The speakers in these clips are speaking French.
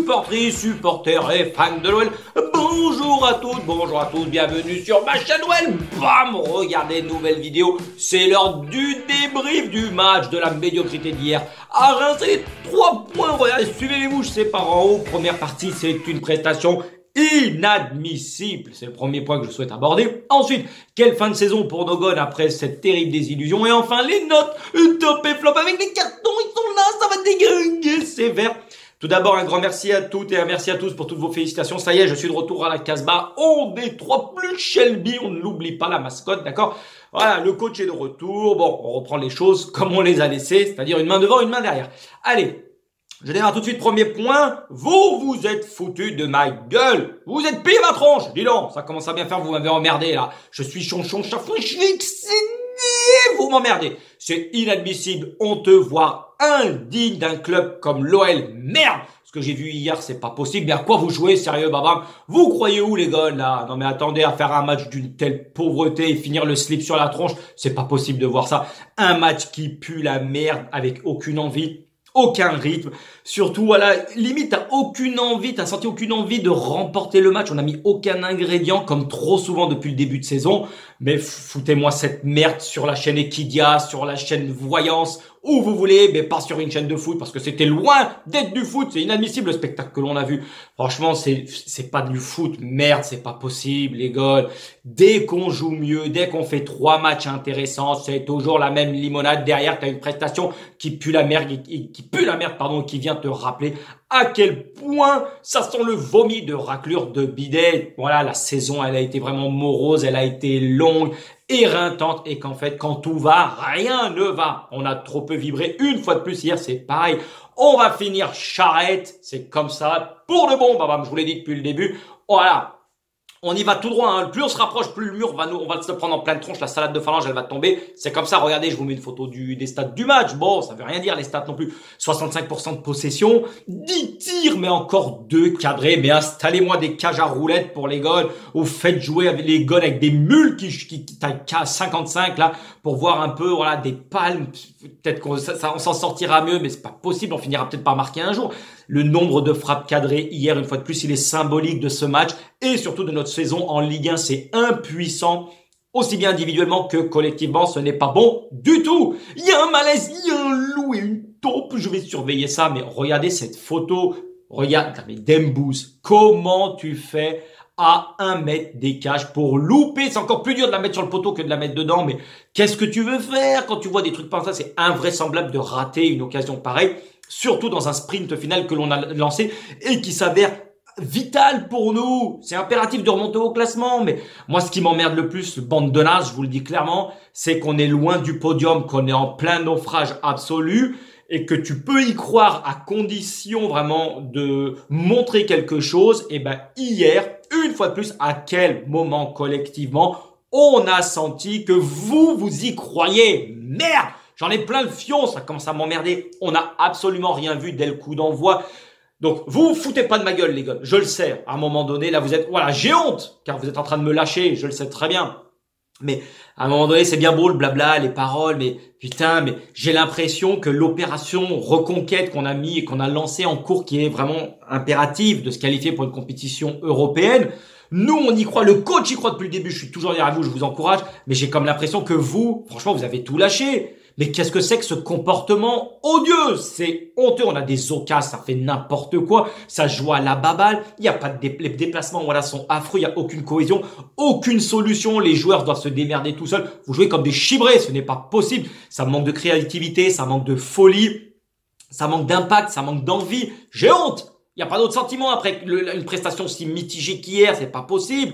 supportrices, supporters et fans de l'OL, bonjour à tous, bienvenue sur ma chaîne OL. Bam, regardez nouvelle vidéo, c'est l'heure du débrief du match de la médiocrité d'hier. À Reims, c'est 3 points, regardez, suivez les mouches, c'est par en haut. Première partie, c'est une prestation inadmissible, c'est le premier point que je souhaite aborder. Ensuite, quelle fin de saison pour Nogon après cette terrible désillusion. Et enfin, les notes, top et flop avec les cartons, ils sont là, ça va dégringuer sévère. Tout d'abord, un grand merci à toutes et un merci à tous pour toutes vos félicitations. Ça y est, je suis de retour à la Casbah. On est 3 plus Shelby, on ne l'oublie pas, la mascotte, d'accord? Voilà, le coach est de retour. Bon, on reprend les choses comme on les a laissées, c'est-à-dire une main devant, une main derrière. Allez. Je démarre tout de suite, premier point. Vous êtes foutus de ma gueule. Vous êtes pire ma tronche. Dis donc, ça commence à bien faire, vous m'avez emmerdé là. Je suis chonchon, chafouin, je suis excédé. Vous m'emmerdez. C'est inadmissible, honteux, voire indigne d'un club comme l'OL. Merde. Ce que j'ai vu hier, c'est pas possible. Mais à quoi vous jouez, sérieux, babam? Vous croyez où, les gars, là? Non mais attendez, à faire un match d'une telle pauvreté et finir le slip sur la tronche, c'est pas possible de voir ça. Un match qui pue la merde avec aucune envie. Aucun rythme, surtout voilà, limite t'as aucune envie, t'as senti aucune envie de remporter le match. On a mis aucun ingrédient comme trop souvent depuis le début de saison. Mais foutez-moi cette merde sur la chaîne Equidia, sur la chaîne Voyance, où vous voulez, mais pas sur une chaîne de foot parce que c'était loin d'être du foot. C'est inadmissible le spectacle que l'on a vu. Franchement, c'est pas du foot, merde, c'est pas possible les gars. Dès qu'on joue mieux, dès qu'on fait 3 matchs intéressants, c'est toujours la même limonade. Derrière, t'as une prestation qui pue la merde, qui vient te rappeler à quel point ça sent le vomi de raclure de bidet. Voilà, la saison, elle a été vraiment morose, elle a été longue, éreintante, et qu'en fait, quand tout va, rien ne va. On a trop peu vibré. Une fois de plus, hier, c'est pareil. On va finir charrette. C'est comme ça. Pour de bon, babam, je vous l'ai dit depuis le début. Voilà. On y va tout droit, hein. Plus on se rapproche, plus le mur on va se prendre en pleine tronche. La salade de phalange, elle va tomber. C'est comme ça. Regardez, je vous mets une photo des stats du match. Bon, ça veut rien dire, les stats non plus. 65% de possession, 10 tirs, mais encore 2 cadrés. Mais installez-moi des cages à roulettes pour les goals, ou faites jouer avec les goals avec des mules qui taillent 55, là, pour voir un peu, voilà, des palmes. Peut-être qu'on on s'en sortira mieux, mais c'est pas possible. On finira peut-être par marquer un jour. Le nombre de frappes cadrées hier, une fois de plus, il est symbolique de ce match et surtout de notre saison en Ligue 1. C'est impuissant, aussi bien individuellement que collectivement. Ce n'est pas bon du tout. Il y a un malaise, il y a un loup et une taupe. Je vais surveiller ça, mais regardez cette photo. Regarde, mais Dembouz, comment tu fais à 1 mètre des cages pour louper? C'est encore plus dur de la mettre sur le poteau que de la mettre dedans, mais qu'est-ce que tu veux faire quand tu vois des trucs comme ça? C'est invraisemblable de rater une occasion pareille. Surtout dans un sprint final que l'on a lancé et qui s'avère vital pour nous. C'est impératif de remonter au classement. Mais moi, ce qui m'emmerde le plus, bande de nazes, je vous le dis clairement, c'est qu'on est loin du podium, qu'on est en plein naufrage absolu et que tu peux y croire à condition vraiment de montrer quelque chose. Et ben, hier, une fois de plus, à quel moment collectivement on a senti que vous y croyez? Merde! J'en ai plein le fion, ça commence à m'emmerder. On n'a absolument rien vu dès le coup d'envoi. Donc, vous foutez pas de ma gueule, les gars. Je le sais. À un moment donné, là, vous êtes... Voilà, j'ai honte, car vous êtes en train de me lâcher. Je le sais très bien. Mais à un moment donné, c'est bien beau le blabla, les paroles, mais putain, mais j'ai l'impression que l'opération reconquête qu'on a mis et qu'on a lancée en cours, qui est vraiment impérative de se qualifier pour une compétition européenne, nous, on y croit. Le coach y croit depuis le début. Je suis toujours derrière vous, je vous encourage. Mais j'ai comme l'impression que vous, franchement, vous avez tout lâché. Mais qu'est-ce que c'est que ce comportement odieux? C'est honteux. On a des occasions, ça fait n'importe quoi. Ça joue à la baballe. Il n'y a pas de les déplacements, voilà, sont affreux. Il n'y a aucune cohésion, aucune solution. Les joueurs doivent se démerder tout seuls. Vous jouez comme des chibrés. Ce n'est pas possible. Ça manque de créativité, ça manque de folie, ça manque d'impact, ça manque d'envie. J'ai honte. Il n'y a pas d'autre sentiment après une prestation si mitigée qu'hier. C'est pas possible.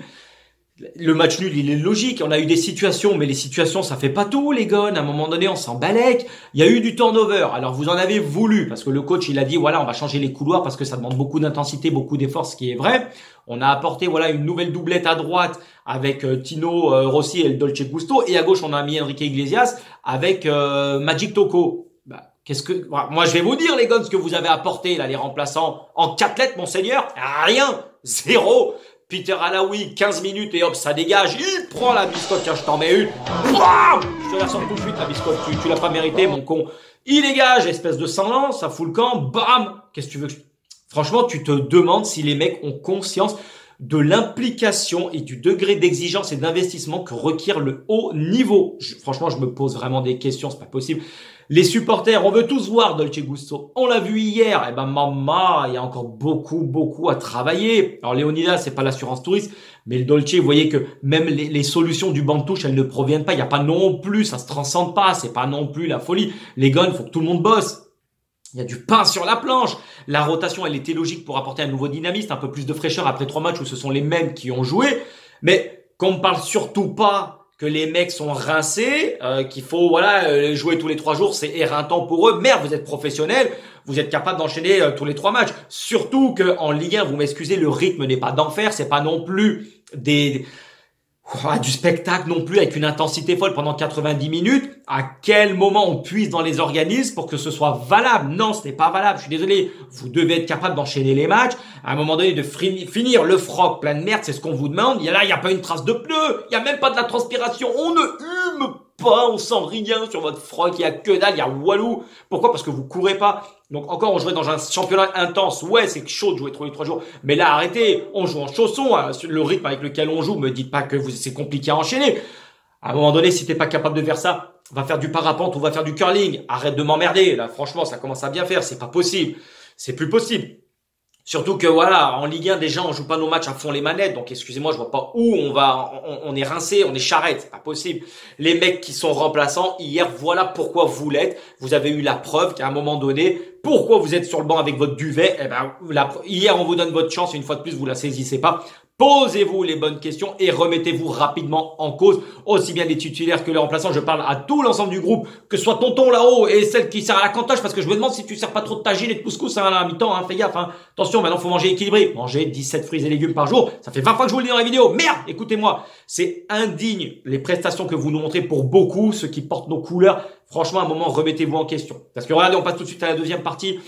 Le match nul, il est logique. On a eu des situations, mais les situations, ça fait pas tout, les gars. À un moment donné, on s'en balèque. Il y a eu du turnover. Alors, vous en avez voulu, parce que le coach, il a dit, voilà, on va changer les couloirs parce que ça demande beaucoup d'intensité, beaucoup d'efforts, ce qui est vrai. On a apporté, voilà, une nouvelle doublette à droite avec Tino Rossi et le Dolce Gusto. Et à gauche, on a mis Enrique Iglesias avec Magic Toko. Moi, je vais vous dire, les gars, ce que vous avez apporté, là, les remplaçants. En 4 lettres, monseigneur, rien. 0. Peter Alaoui, 15 minutes et hop, ça dégage. Il prend la biscotte, tiens, je t'en mets une. Bam, je te la sors tout de suite, la biscotte. Tu l'as pas mérité, mon con. Il dégage, espèce de sang-lance, ça fout le camp. Bam. Qu'est-ce que tu veux que Franchement, tu te demandes si les mecs ont conscience de l'implication et du degré d'exigence et d'investissement que requiert le haut niveau. Franchement, je me pose vraiment des questions, c'est pas possible. Les supporters, on veut tous voir Dolce Gusto. On l'a vu hier. Eh ben, maman, il y a encore beaucoup à travailler. Alors, Leonidas, c'est pas l'assurance touriste, mais le Dolce, vous voyez que même les solutions du banc de touche, elles ne proviennent pas. Il n'y a pas non plus, ça se transcende pas. C'est pas non plus la folie. Les gars, il faut que tout le monde bosse. Il y a du pain sur la planche. La rotation, elle était logique pour apporter un nouveau dynamisme, un peu plus de fraîcheur après 3 matchs où ce sont les mêmes qui ont joué. Mais qu'on ne parle surtout pas que les mecs sont rincés, qu'il faut jouer tous les 3 jours, c'est éreintant pour eux. Merde, vous êtes professionnels, vous êtes capable d'enchaîner tous les 3 matchs. Surtout que en Ligue 1, vous m'excusez, le rythme n'est pas d'enfer, c'est pas non plus du spectacle non plus avec une intensité folle pendant 90 minutes. À quel moment on puise dans les organismes pour que ce soit valable? Non, ce n'est pas valable. Je suis désolé. Vous devez être capable d'enchaîner les matchs. À un moment donné, de finir le froc plein de merde, c'est ce qu'on vous demande. Il n'y a pas une trace de pneu. Il n'y a même pas de la transpiration. On ne hume pas. On sent rien sur votre froc. Il y a que dalle. Il y a walou. Pourquoi? Parce que vous courez pas. Donc encore, on jouait dans un championnat intense. Ouais, c'est chaud de jouer tous les 3 jours. Mais là, arrêtez. On joue en chaussons. Le rythme avec lequel on joue, me dites pas que c'est compliqué à enchaîner. À un moment donné, si t'es pas capable de faire ça, va faire du parapente ou va faire du curling. Arrête de m'emmerder. Là, franchement, ça commence à bien faire. C'est pas possible. C'est plus possible. Surtout que en Ligue 1, déjà, on joue pas nos matchs à fond les manettes. Donc, excusez-moi, je vois pas où on est rincé, on est charrette. C'est pas possible. Les mecs qui sont remplaçants, hier, voilà pourquoi vous l'êtes. Vous avez eu la preuve qu'à un moment donné, pourquoi vous êtes sur le banc avec votre duvet. Hier, on vous donne votre chance et une fois de plus, vous la saisissez pas. Posez-vous les bonnes questions et remettez-vous rapidement en cause, aussi bien les titulaires que les remplaçants. Je parle à tout l'ensemble du groupe, que ce soit tonton là-haut et celle qui sert à la cantoche, parce que je me demande si tu sers pas trop de tagine et de couscous à la mi-temps, fais gaffe, Attention, maintenant faut manger équilibré. Manger 17 fruits et légumes par jour, ça fait 20 fois que je vous le dis dans la vidéo. Merde, écoutez-moi, c'est indigne les prestations que vous nous montrez pour beaucoup, ceux qui portent nos couleurs. Franchement, à un moment, remettez-vous en question. Parce que regardez, on passe tout de suite à la deuxième partie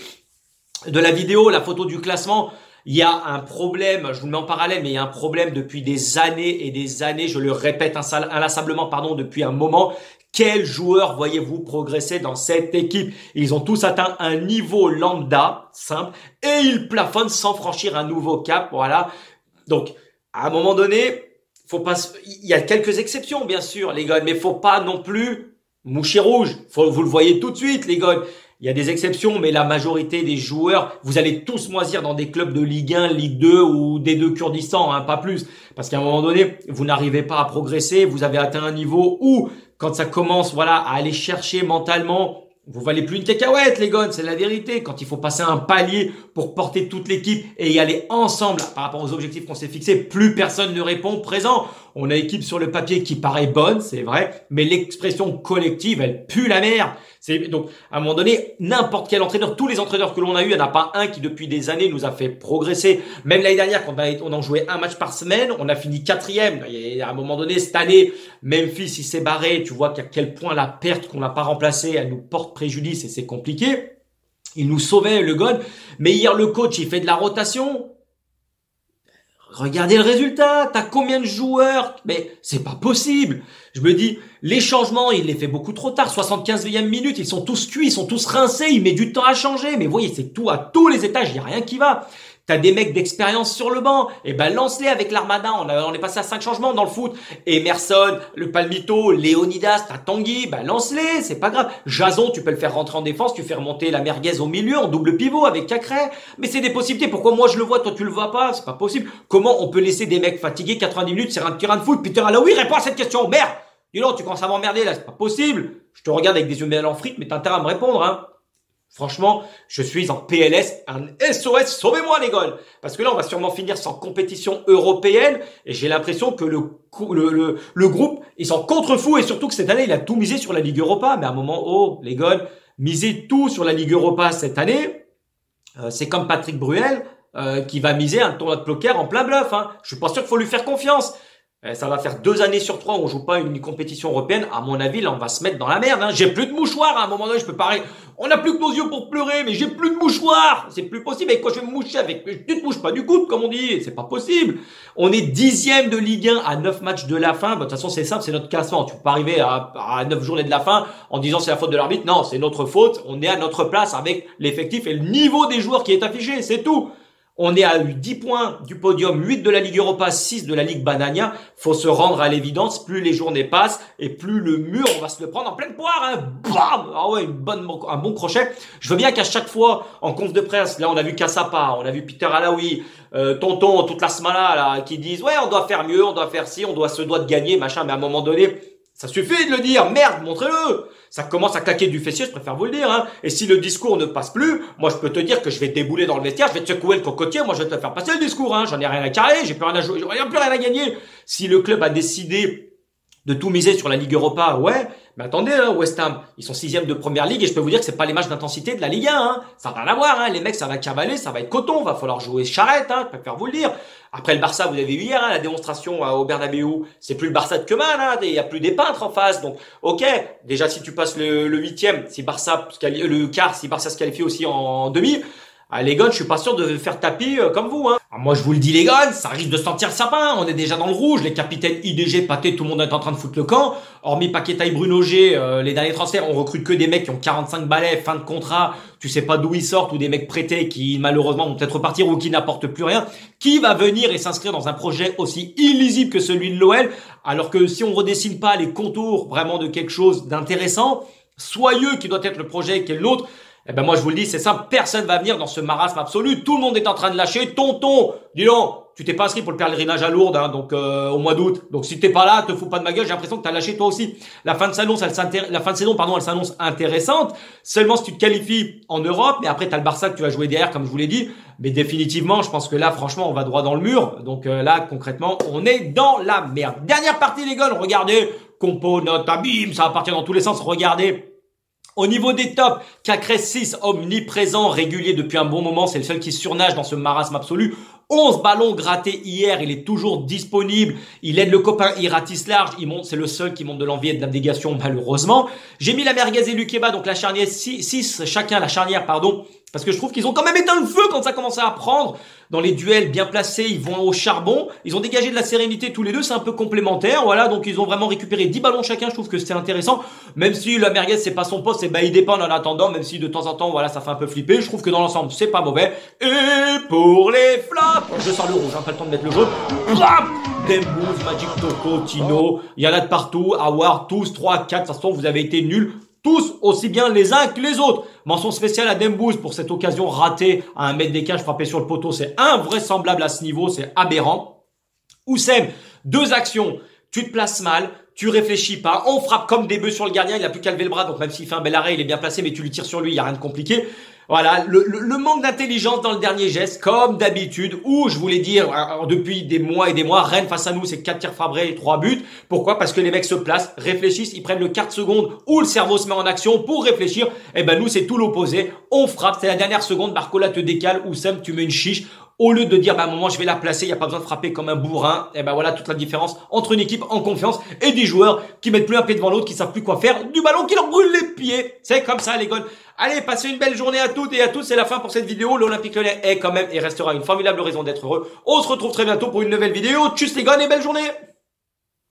de la vidéo, la photo du classement. Il y a un problème, je vous le mets en parallèle, mais il y a un problème depuis des années et des années, je le répète inlassablement, depuis un moment. Quels joueurs voyez-vous progresser dans cette équipe? Ils ont tous atteint un niveau lambda, simple, et ils plafonnent sans franchir un nouveau cap, voilà. Donc, à un moment donné, il y a quelques exceptions, bien sûr, les gars, mais faut pas non plus moucher rouge. Vous le voyez tout de suite, les gars. Il y a des exceptions, mais la majorité des joueurs, vous allez tous moisir dans des clubs de Ligue 1, Ligue 2 ou D2 Kurdistan, pas plus. Parce qu'à un moment donné, vous n'arrivez pas à progresser, vous avez atteint un niveau où, quand ça commence, à aller chercher mentalement, vous valez plus une cacahuète, les gars, c'est la vérité. Quand il faut passer un palier pour porter toute l'équipe et y aller ensemble par rapport aux objectifs qu'on s'est fixés, plus personne ne répond présent. On a une équipe sur le papier qui paraît bonne, c'est vrai, mais l'expression collective, elle pue la merde. Donc, à un moment donné, n'importe quel entraîneur, tous les entraîneurs que l'on a eu, il n'y en a pas un qui, depuis des années, nous a fait progresser. Même l'année dernière, quand on en jouait un match par semaine, on a fini 4e. Et à un moment donné, cette année, Memphis, il s'est barré. Tu vois qu'à quel point la perte qu'on n'a pas remplacée, elle nous porte préjudice et c'est compliqué. Il nous sauvait, le gars. Mais hier, le coach, il fait de la rotation. Regardez le résultat, t'as combien de joueurs? Mais c'est pas possible. Je me dis, les changements, il les fait beaucoup trop tard. 75e minute, ils sont tous cuits, ils sont tous rincés, il met du temps à changer. Mais vous voyez, c'est tout à tous les étages, il n'y a rien qui va. T'as des mecs d'expérience sur le banc. Lance-les avec l'Armada. On est passé à 5 changements dans le foot. Emerson, le Palmito, Leonidas, t'as Tanguy. Lance-les, c'est pas grave. Jason, tu peux le faire rentrer en défense. Tu fais remonter la merguez au milieu en double pivot avec Cacré. Mais c'est des possibilités. Pourquoi moi je le vois, toi tu le vois pas? C'est pas possible. Comment on peut laisser des mecs fatigués 90 minutes sur un terrain de foot? Putain, là oui, réponds à cette question. Merde! Dis donc, tu commences à m'emmerder là. C'est pas possible. Je te regarde avec des yeux en frites, mais t'as intérêt à me répondre, Franchement, je suis en PLS, un SOS, sauvez-moi les gars. Parce que là, on va sûrement finir sans compétition européenne et j'ai l'impression que le groupe, ils sont contre-fous et surtout que cette année, il a tout misé sur la Ligue Europa. Mais à un moment, les gars, misez tout sur la Ligue Europa cette année. C'est comme Patrick Bruel qui va miser un tournoi de poker en plein bluff. Je suis pas sûr qu'il faut lui faire confiance. Ça va faire 2 années sur 3 où on joue pas une compétition européenne. À mon avis, là, on va se mettre dans la merde. Hein. J'ai plus de mouchoirs. À un moment donné, je peux parler. On n'a plus que nos yeux pour pleurer, mais j'ai plus de mouchoirs. C'est plus possible. Et quoi, je vais me moucher avec. Tu te mouches pas du coude, comme on dit. C'est pas possible. On est 10e de Ligue 1 à 9 matchs de la fin. Bah, de toute façon, c'est simple, c'est notre classement. Tu peux pas arriver à 9 journées de la fin en disant c'est la faute de l'arbitre. Non, c'est notre faute. On est à notre place avec l'effectif et le niveau des joueurs qui est affiché. C'est tout. On est à 10 points du podium, 8 de la Ligue Europa, 6 de la Ligue Banania. Faut se rendre à l'évidence, plus les journées passent et plus le mur, on va se le prendre en pleine poire. Hein. Bam! Ah ouais, un bon crochet. Je veux bien qu'à chaque fois, en conf de presse, là on a vu Kassapa, on a vu Peter Alaoui, Tonton, toute la smala là, qui disent ouais on doit faire mieux, on doit faire ci, on doit de gagner, machin. Mais à un moment donné, ça suffit de le dire, merde, montrez-le. Ça commence à claquer du fessier, je préfère vous le dire. Hein. Et si le discours ne passe plus, moi je peux te dire que je vais te débouler dans le vestiaire, je vais te secouer le cocotier, moi je vais te faire passer le discours. Hein. J'en ai rien à carrer, j'ai plus rien à jouer, j'ai plus rien à gagner. Si le club a décidé de tout miser sur la Ligue Europa, ouais, mais attendez, hein, West Ham, ils sont 6e de première ligue et je peux vous dire que c'est pas les matchs d'intensité de la Ligue 1, hein. Ça n'a rien à voir, hein. Les mecs, ça va cavaler, ça va être coton, va falloir jouer charrette, hein, je préfère vous le dire. Après le Barça, vous avez vu hier, hein, la démonstration au Bernabéu, c'est plus le Barça de Kemal, hein, il y a plus des peintres en face, donc, ok, déjà si tu passes le 8e, si Barça, le quart, si Barça se qualifie aussi en demi, les gars, je suis pas sûr de faire tapis comme vous. Hein. Alors moi, je vous le dis, les gars, ça risque de sentir le sapin. On est déjà dans le rouge. Les capitaines IDG, Pathé, tout le monde est en train de foutre le camp. Hormis Paqueta et Bruno G, les derniers transferts, on recrute que des mecs qui ont 45 balais, fin de contrat. Tu sais pas d'où ils sortent ou des mecs prêtés qui, malheureusement, vont peut-être repartir ou qui n'apportent plus rien. Qui va venir et s'inscrire dans un projet aussi illisible que celui de l'OL? Alors que si on redessine pas les contours vraiment de quelque chose d'intéressant, soyeux qui doit être le projet qui est l'autre, eh ben moi je vous le dis, c'est simple, personne va venir dans ce marasme absolu. Tout le monde est en train de lâcher. Tonton, dis donc, tu t'es pas inscrit pour le pèlerinage à Lourdes, hein, donc au mois d'août. Donc si t'es pas là, te fous pas de ma gueule. J'ai l'impression que t'as lâché toi aussi. La fin de saison, elle s'annonce intéressante. Seulement si tu te qualifies en Europe, mais après t'as le Barça que tu vas jouer derrière, comme je vous l'ai dit. Mais définitivement, je pense que là, franchement, on va droit dans le mur. Donc là, concrètement, on est dans la merde. Dernière partie, les gars. Regardez, compo, note, bim, ça va partir dans tous les sens. Regardez. Au niveau des tops, Cacrès 6, omniprésent, régulier depuis un bon moment. C'est le seul qui surnage dans ce marasme absolu. 11 ballons grattés hier, il est toujours disponible. Il aide le copain, il ratisse large, il monte, c'est le seul qui monte de l'envie et de l'abnégation, malheureusement. J'ai mis la Merguez et Lukeba, donc la charnière 6 chacun, la charnière, pardon. Parce que je trouve qu'ils ont quand même éteint le feu quand ça commençait à prendre. Dans les duels bien placés, ils vont au charbon. Ils ont dégagé de la sérénité tous les deux, c'est un peu complémentaire. Voilà, donc ils ont vraiment récupéré 10 ballons chacun. Je trouve que c'est intéressant. Même si la Merguez, c'est pas son poste, il dépend en attendant. Même si de temps en temps, voilà, ça fait un peu flipper. Je trouve que dans l'ensemble, c'est pas mauvais. Et pour les flops, je sors le rouge, pas le temps de mettre le jaune. Dembouz, Magic Toko, Tino, il y en a de partout. Awar, tous, 3, 4. De toute façon, vous avez été nuls. Tous aussi bien les uns que les autres. Mention spéciale à Dembouz pour cette occasion ratée à 1 mètre des cages frappé sur le poteau. C'est invraisemblable à ce niveau, c'est aberrant. Oussem, 2 actions. Tu te places mal, tu réfléchis pas. On frappe comme des bœufs sur le gardien, il a plus qu'à lever le bras. Donc même s'il fait un bel arrêt, il est bien placé, mais tu lui tires sur lui, il n'y a rien de compliqué. Voilà, le manque d'intelligence dans le dernier geste, comme d'habitude, où je voulais dire, depuis des mois et des mois, Rennes face à nous, c'est 4 tirs frappés et 3 buts. Pourquoi? Parce que les mecs se placent, réfléchissent, ils prennent le quart de seconde où le cerveau se met en action pour réfléchir. Et ben nous, c'est tout l'opposé. On frappe, c'est la dernière seconde, Barcola te décale, Oussem, tu mets une chiche. Au lieu de dire, bah, à un moment, je vais la placer, il n'y a pas besoin de frapper comme un bourrin. Et ben voilà toute la différence entre une équipe en confiance et des joueurs qui mettent plus un pied devant l'autre, qui savent plus quoi faire, du ballon qui leur brûle les pieds. C'est comme ça, les gars. Allez, passez une belle journée à toutes et à tous. C'est la fin pour cette vidéo. L'Olympique Lyonnais est quand même et restera une formidable raison d'être heureux. On se retrouve très bientôt pour une nouvelle vidéo. Tchuss les gars et belle journée.